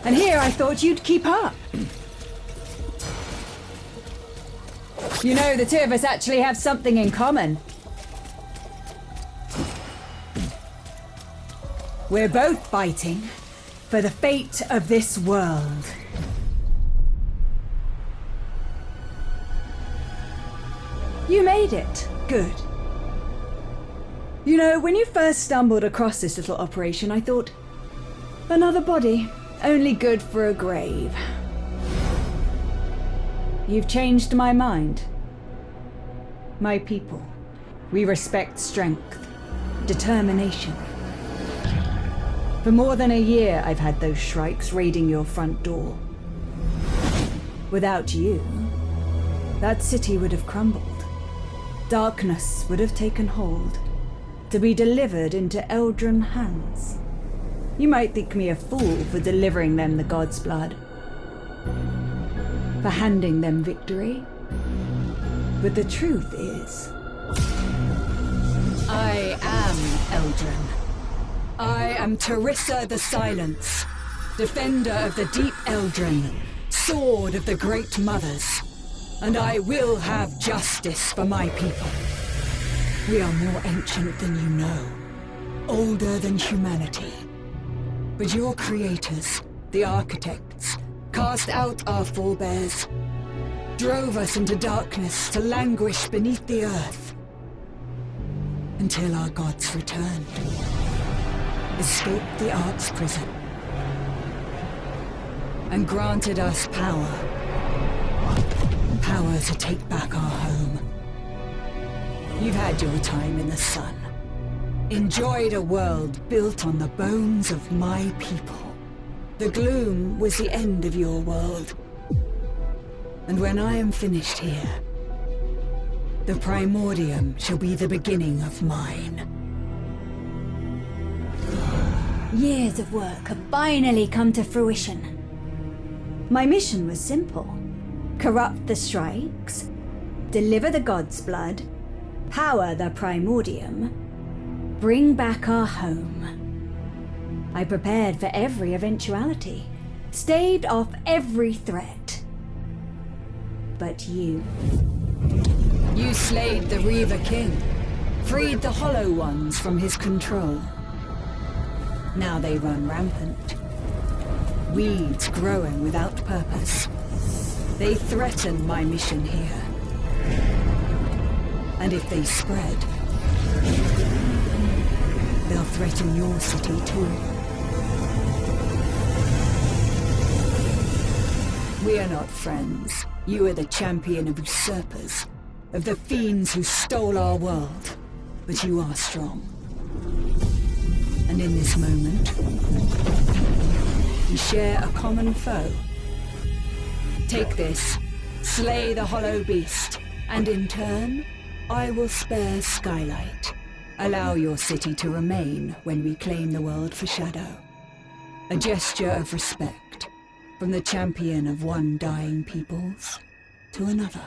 And here I thought you'd keep up. You know, the two of us actually have something in common. We're both fighting for the fate of this world. You made it. Good. You know, when you first stumbled across this little operation, I thought, another body, only good for a grave. You've changed my mind. My people, we respect strength, determination. For more than a year, I've had those shrikes raiding your front door. Without you, that city would have crumbled. Darkness would have taken hold, to be delivered into Eldrin hands. You might think me a fool for delivering them the God's blood, for handing them victory. But the truth is, I am Eldrin. I am Terissa the Silence, defender of the deep Eldrin, sword of the great mothers. And I will have justice for my people. We are more ancient than you know, older than humanity. But your creators, the architects, cast out our forebears, drove us into darkness to languish beneath the earth, until our gods returned, escaped the Ark's prison, and granted us power. Power to take back our home. You've had your time in the sun. Enjoyed a world built on the bones of my people. The gloom was the end of your world. And when I am finished here, the primordium shall be the beginning of mine. Years of work have finally come to fruition. My mission was simple. Corrupt the Shrikes, deliver the God's blood, power the primordium, bring back our home. I prepared for every eventuality, staved off every threat. But you slayed the Reaver King, freed the Hollow Ones from his control. Now they run rampant. Weeds growing without purpose. They threaten my mission here. And if they spread, they'll threaten your city too. We are not friends. You are the champion of usurpers, of the fiends who stole our world. But you are strong. And in this moment, we share a common foe. Take this, slay the Hollow Beast, and in turn, I will spare Skylight. Allow your city to remain when we claim the world for Shadow. A gesture of respect, from the champion of one dying peoples to another.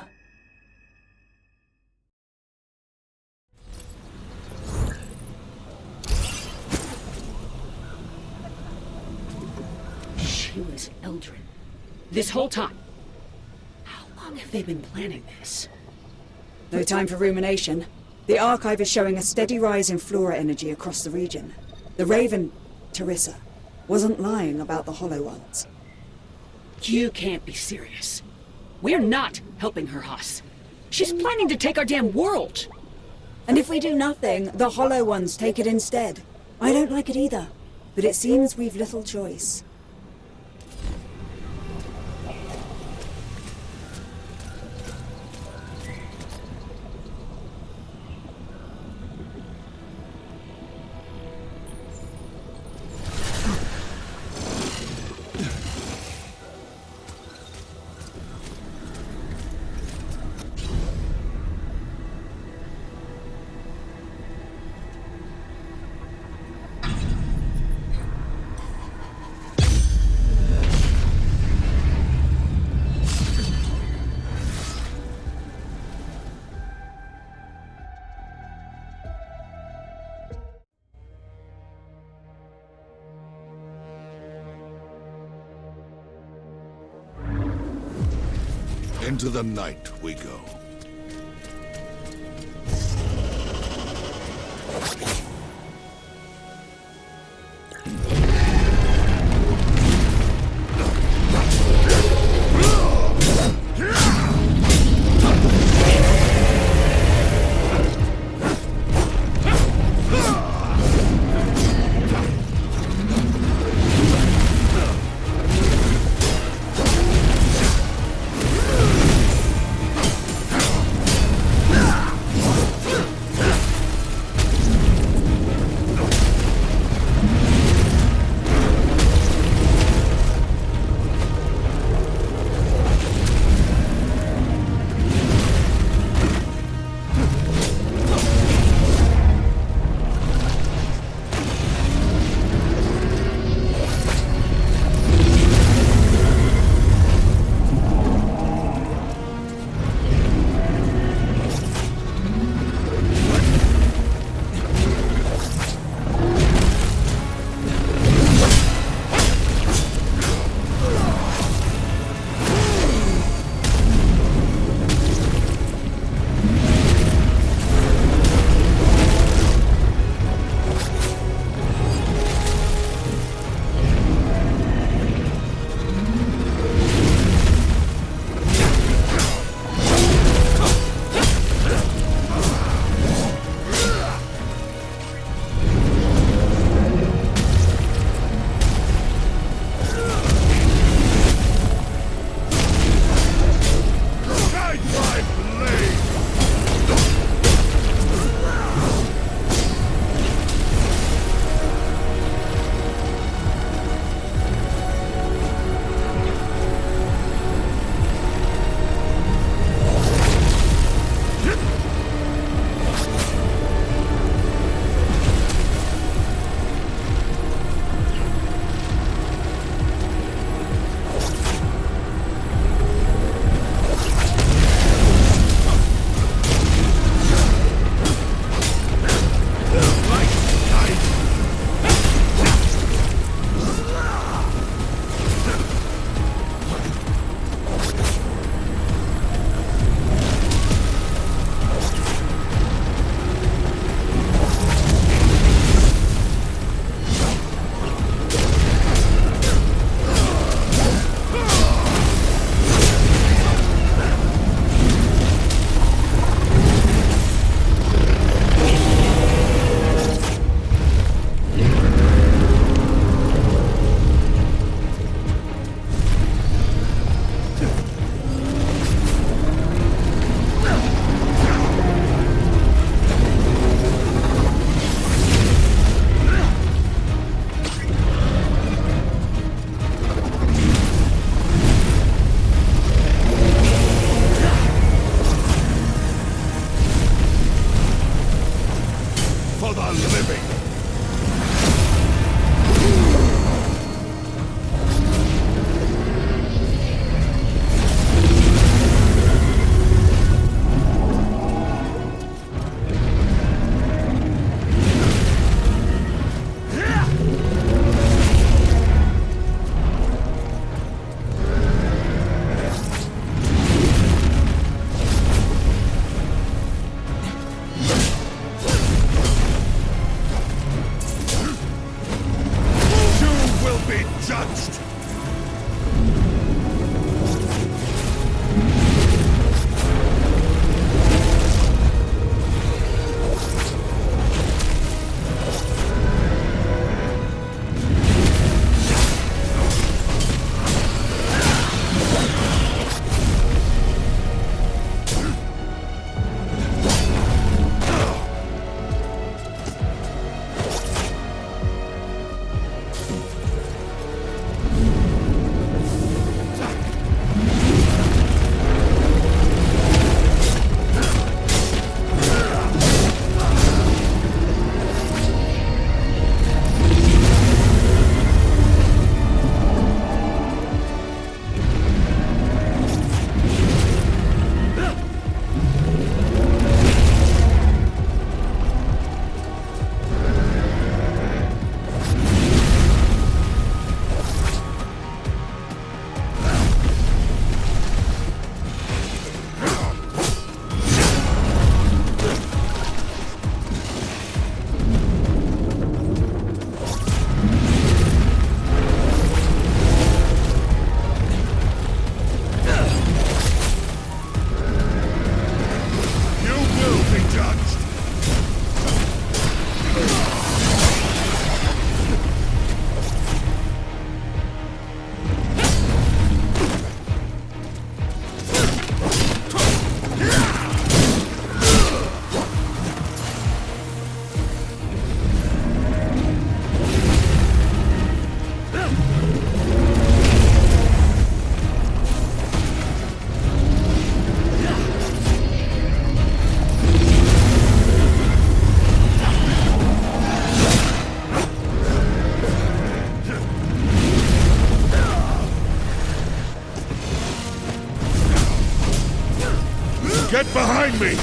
She was Eldrin. This whole time. How long have they been planning this? No time for rumination. The Archive is showing a steady rise in flora energy across the region. The Raven, Terissa, wasn't lying about the Hollow Ones. You can't be serious. We're not helping her, Haas. She's planning to take our damn world. And if we do nothing, the Hollow Ones take it instead. I don't like it either, but it seems we've little choice. Into the night we go. Get behind me!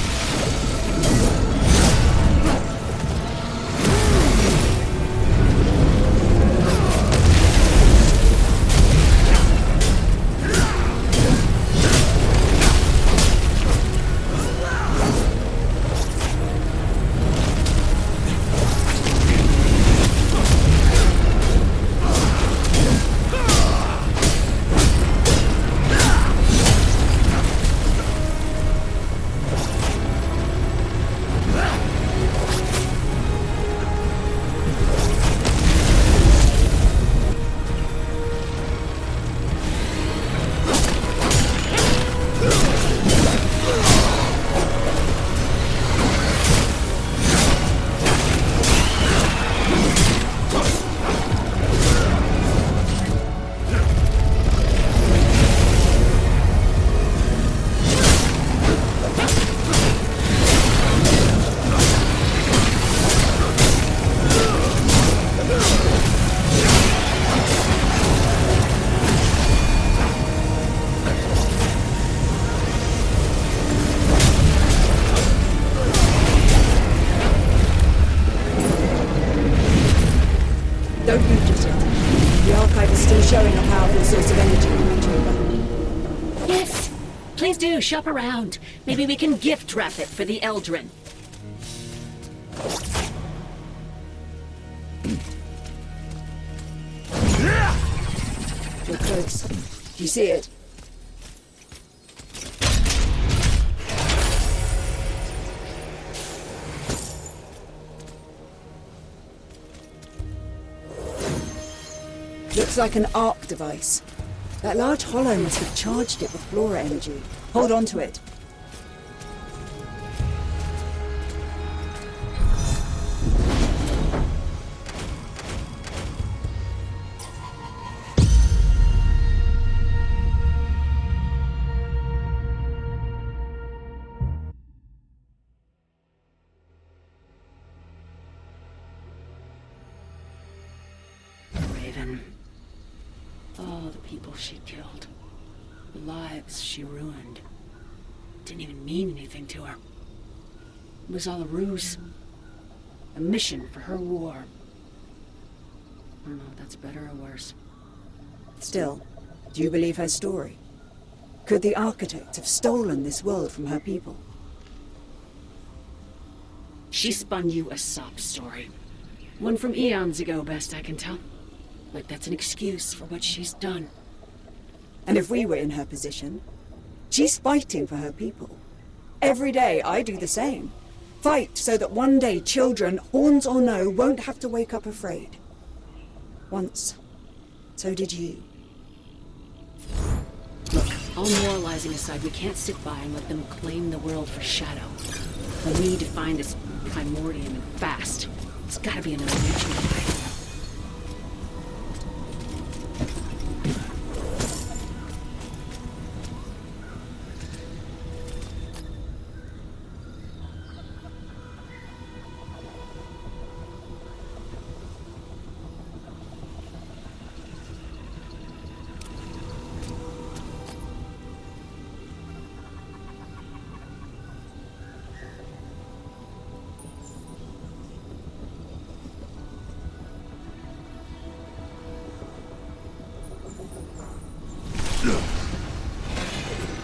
Don't move just yet. The archive is still showing a powerful source of energy in the chamber. Yes! Please do, shop around. Maybe we can gift wrap it for the Eldrin. You're close. Do you see it? Looks like an arc device. That large hollow must have charged it with flora energy. Hold on to it. Raven. All the people she killed. The lives she ruined. Didn't even mean anything to her. It was all a ruse. A mission for her war. I don't know if that's better or worse. Still, do you believe her story? Could the Architect have stolen this world from her people? She spun you a sob story. One from eons ago, best I can tell. Like that's an excuse for what she's done. And if we were in her position, she's fighting for her people. Every day I do the same. Fight so that one day children, horns or no, won't have to wake up afraid. Once, so did you. Look, all moralizing aside, we can't sit by and let them claim the world for Shadow. We need to find this primordium and fast. It's gotta be another reaching way.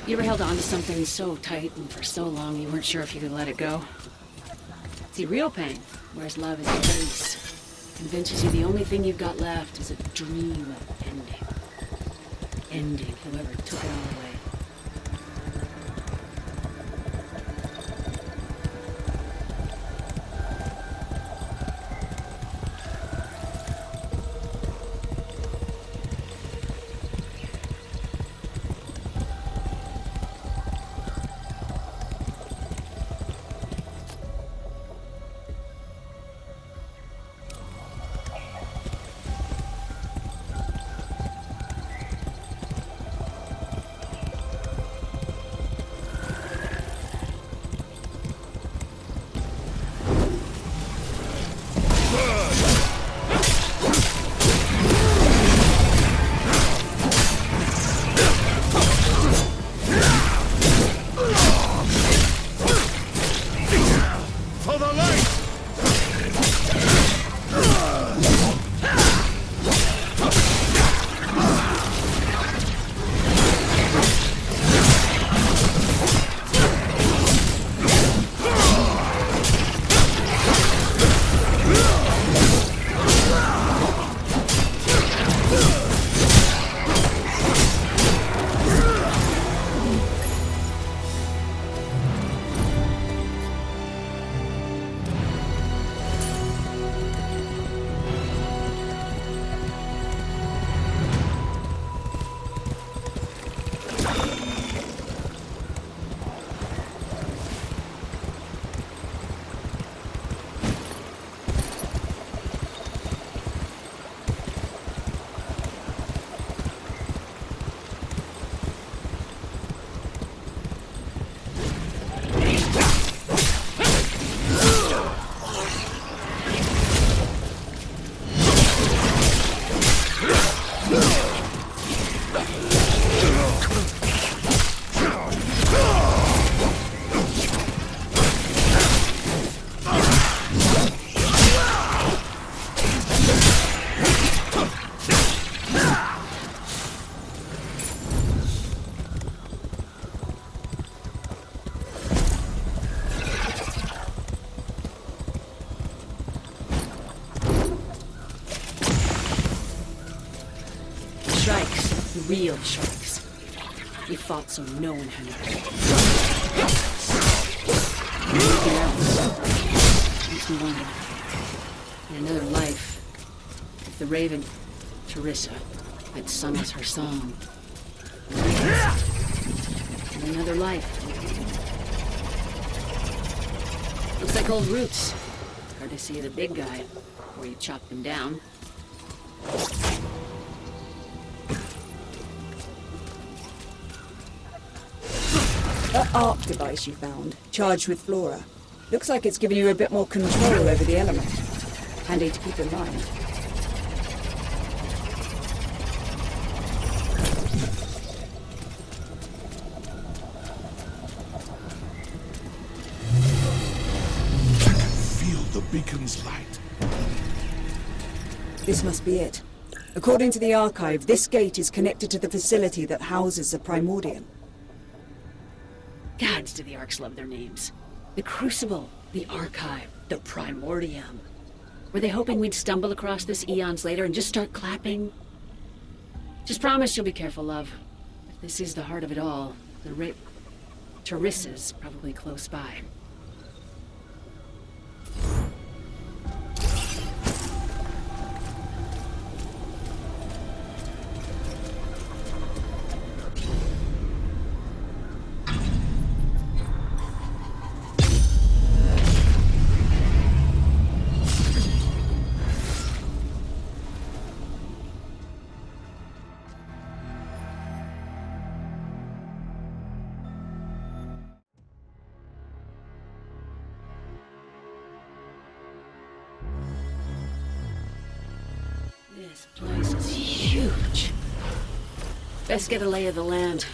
You ever held on to something so tight and for so long you weren't sure if you could let it go? See, real pain, whereas love is release, convinces you the only thing you've got left is a dream of ending. Ending whoever took it all away. Shrikes. The real shrikes. You fought so no one had anything else. Makes me wonder. In another life, if the raven, Teresa, had sung us her song. In another life. Looks like old roots. Courtesy of the big guy, before you chopped him down. That arc device you found, charged with flora, looks like it's giving you a bit more control over the element. Handy to keep in mind. I can feel the beacon's light. This must be it. According to the archive, this gate is connected to the facility that houses the Primordium. Gods, do the Arcs love their names. The Crucible, the Archive, the Primordium. Were they hoping we'd stumble across this eons later and just start clapping? Just promise you'll be careful, love. If this is the heart of it all, the Teresa's probably close by. This place is huge. Best get a lay of the land.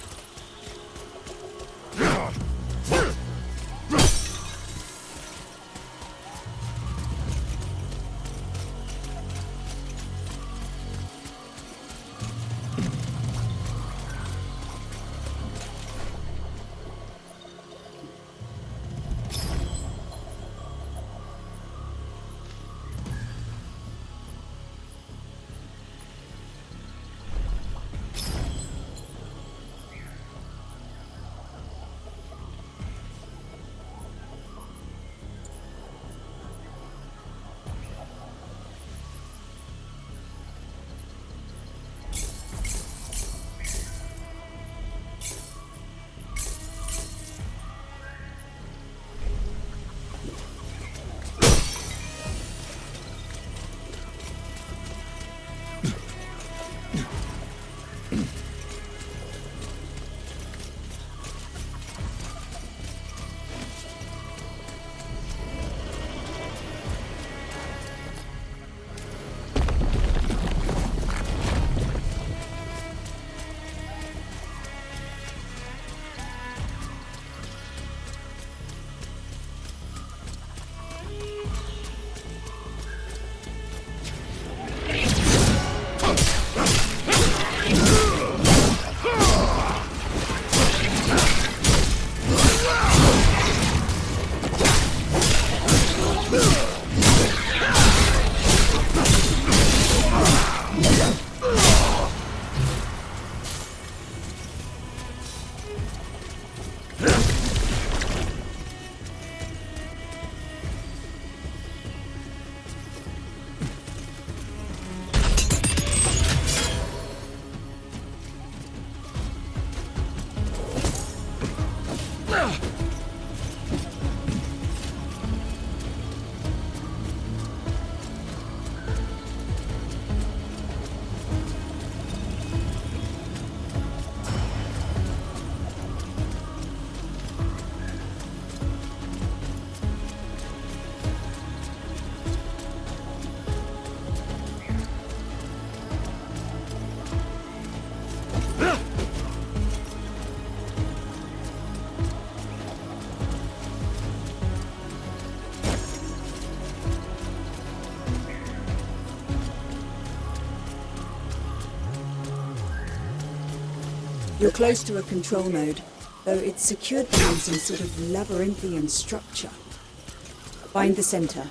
You're close to a control node, though it's secured behind some sort of labyrinthian structure. Find the center.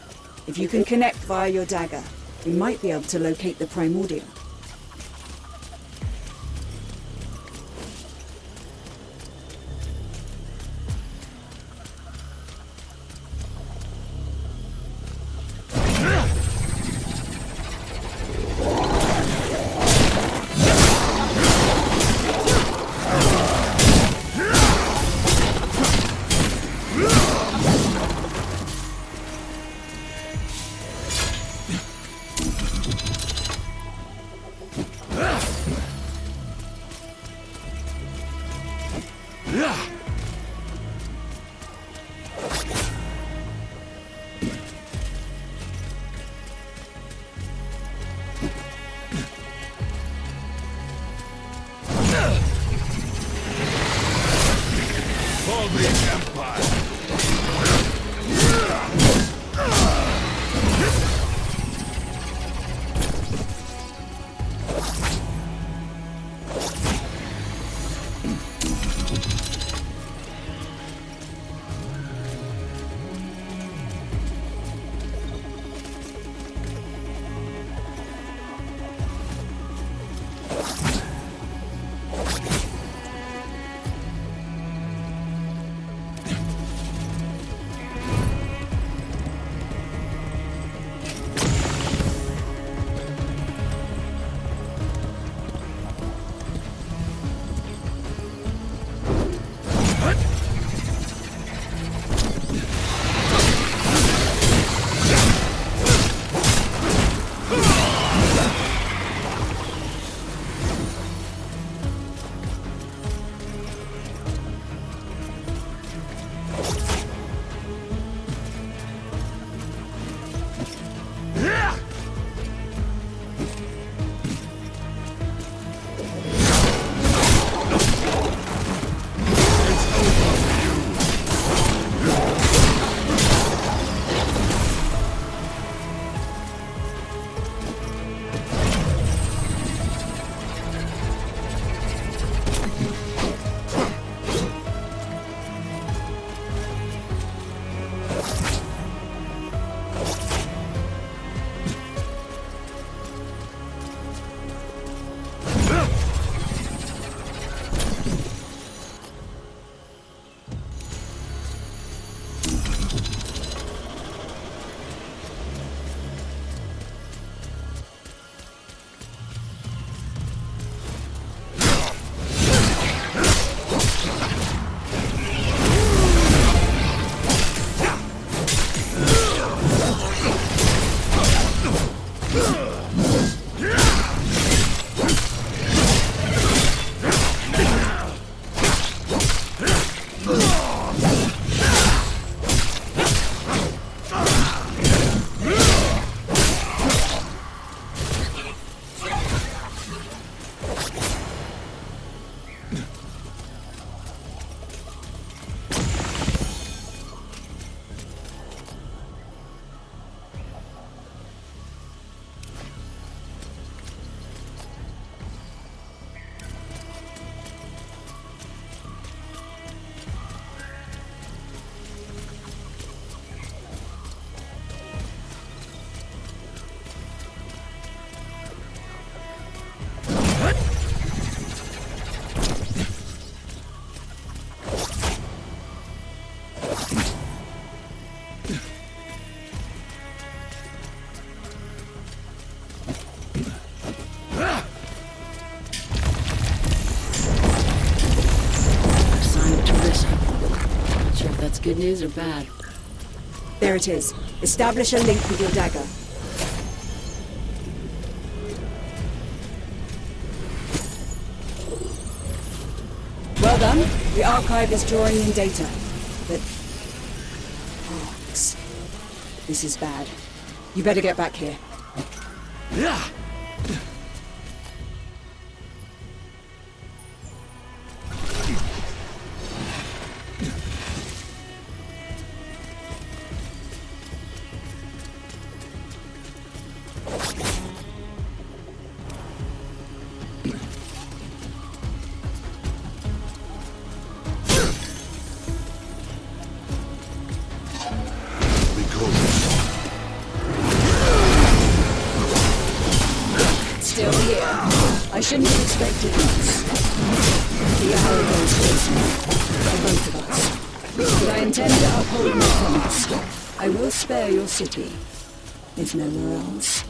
If you can connect via your dagger, we might be able to locate the primordial. For the Empire! Good news or bad? There it is. Establish a link with your dagger. Well done. The archive is drawing in data. But... Arcs. This is bad. You better get back here. Yeah! chance. The hour goes closer, for both of us. But I intend to uphold my promise. I will spare your city, if nowhere else.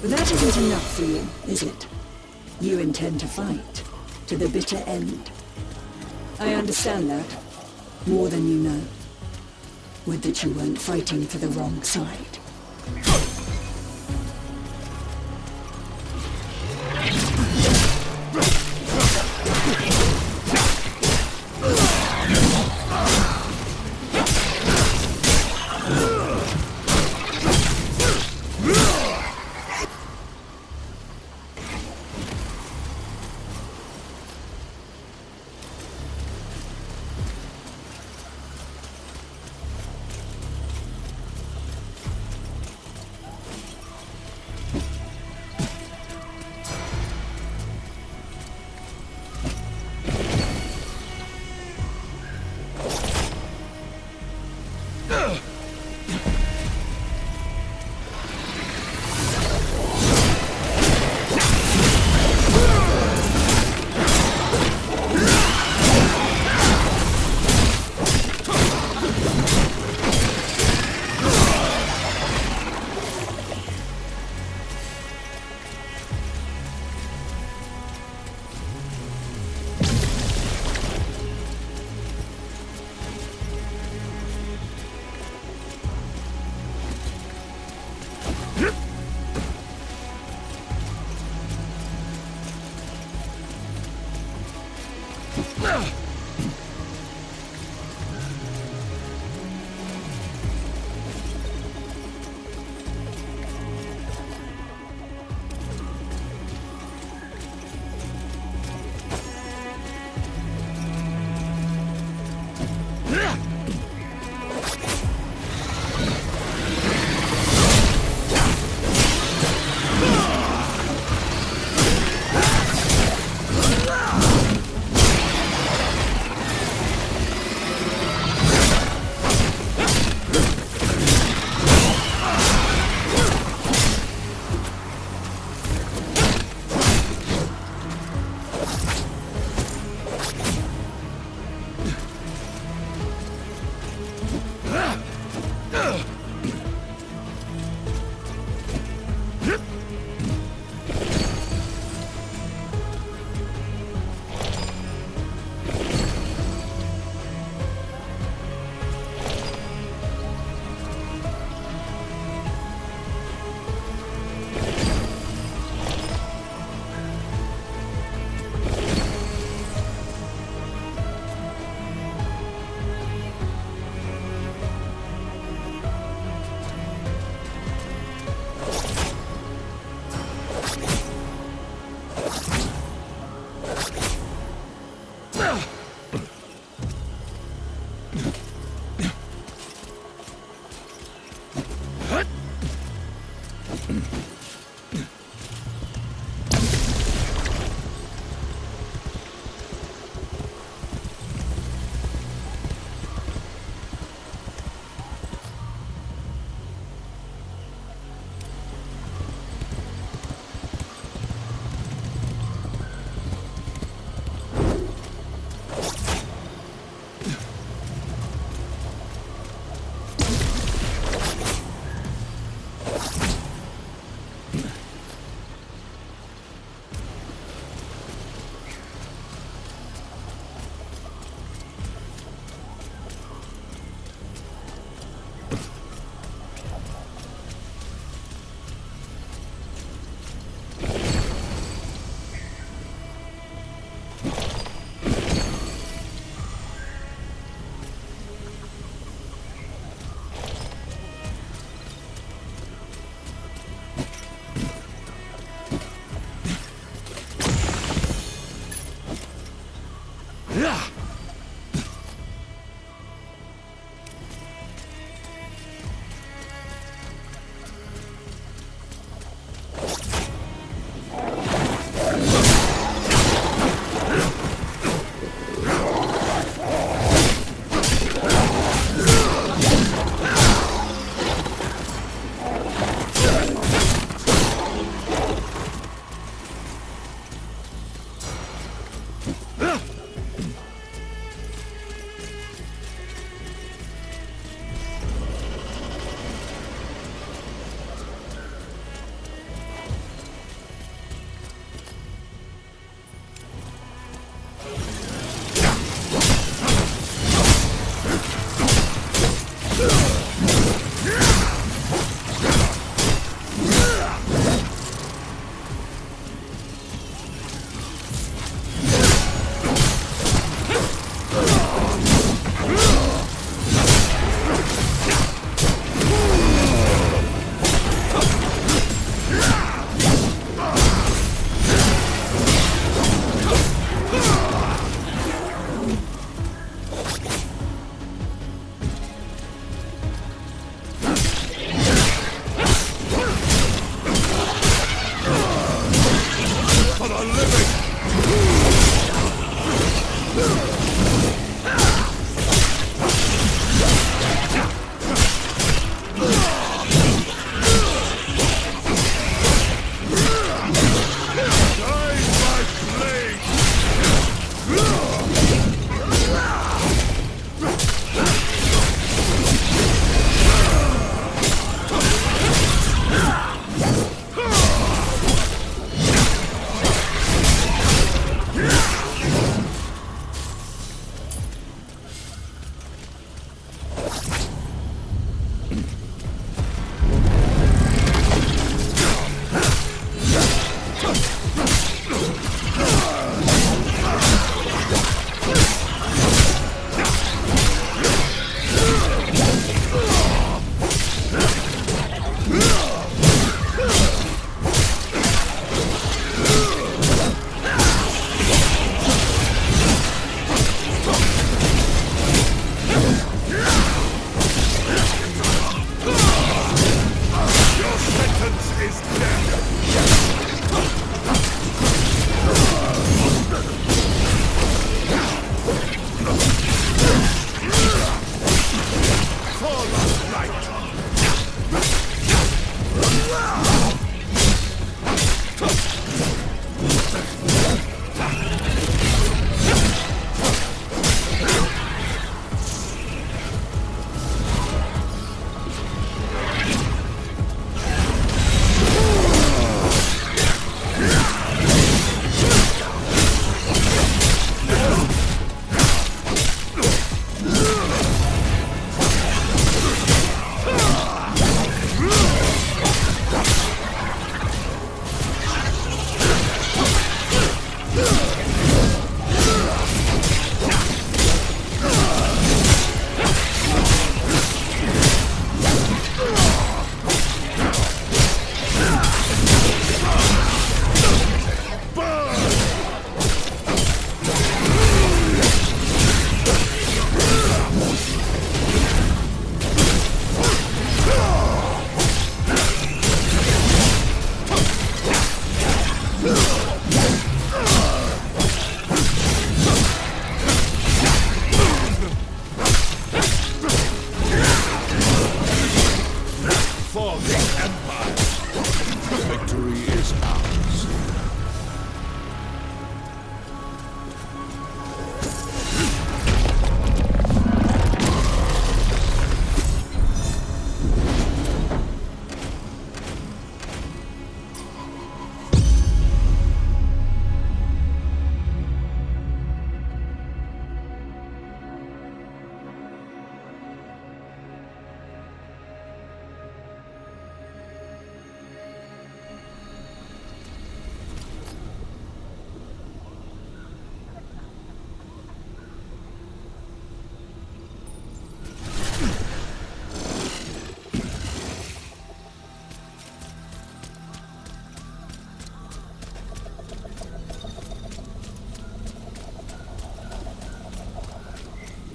But that isn't enough for you, is it? You intend to fight, to the bitter end. I understand that, more than you know. Would that you weren't fighting for the wrong side.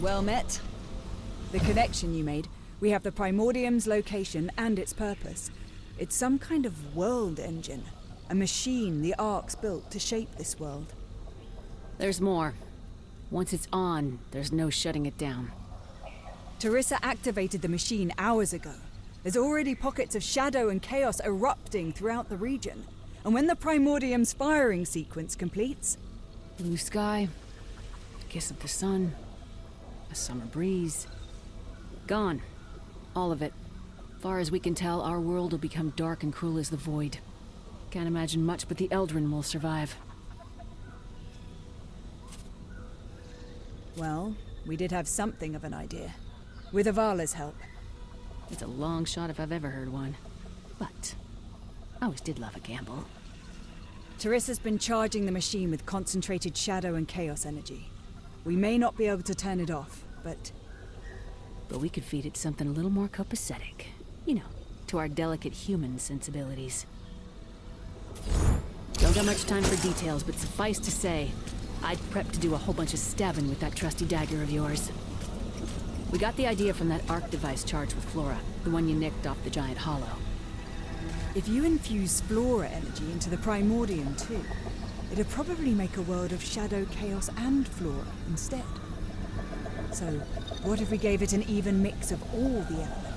Well met. The connection you made. We have the Primordium's location and its purpose. It's some kind of world engine. A machine the Ark's built to shape this world. There's more. Once it's on, there's no shutting it down. Teresa activated the machine hours ago. There's already pockets of shadow and chaos erupting throughout the region. And when the Primordium's firing sequence completes... Blue sky, a kiss of the sun, a summer breeze. Gone. All of it. Far as we can tell, our world will become dark and cruel as the void. Can't imagine much but the Eldrin will survive. Well, we did have something of an idea. With Avala's help. It's a long shot if I've ever heard one. But I always did love a gamble. Teresa's been charging the machine with concentrated shadow and chaos energy. We may not be able to turn it off, but we could feed it something a little more copacetic. You know, to our delicate human sensibilities. Don't got much time for details, but suffice to say, I'd prepped to do a whole bunch of stabbing with that trusty dagger of yours. We got the idea from that Arc device charged with Flora, the one you nicked off the giant hollow. if you infuse Flora energy into the Primordium too, it'd probably make a world of shadow, chaos, and Flora instead. So, what if we gave it an even mix of all the elements?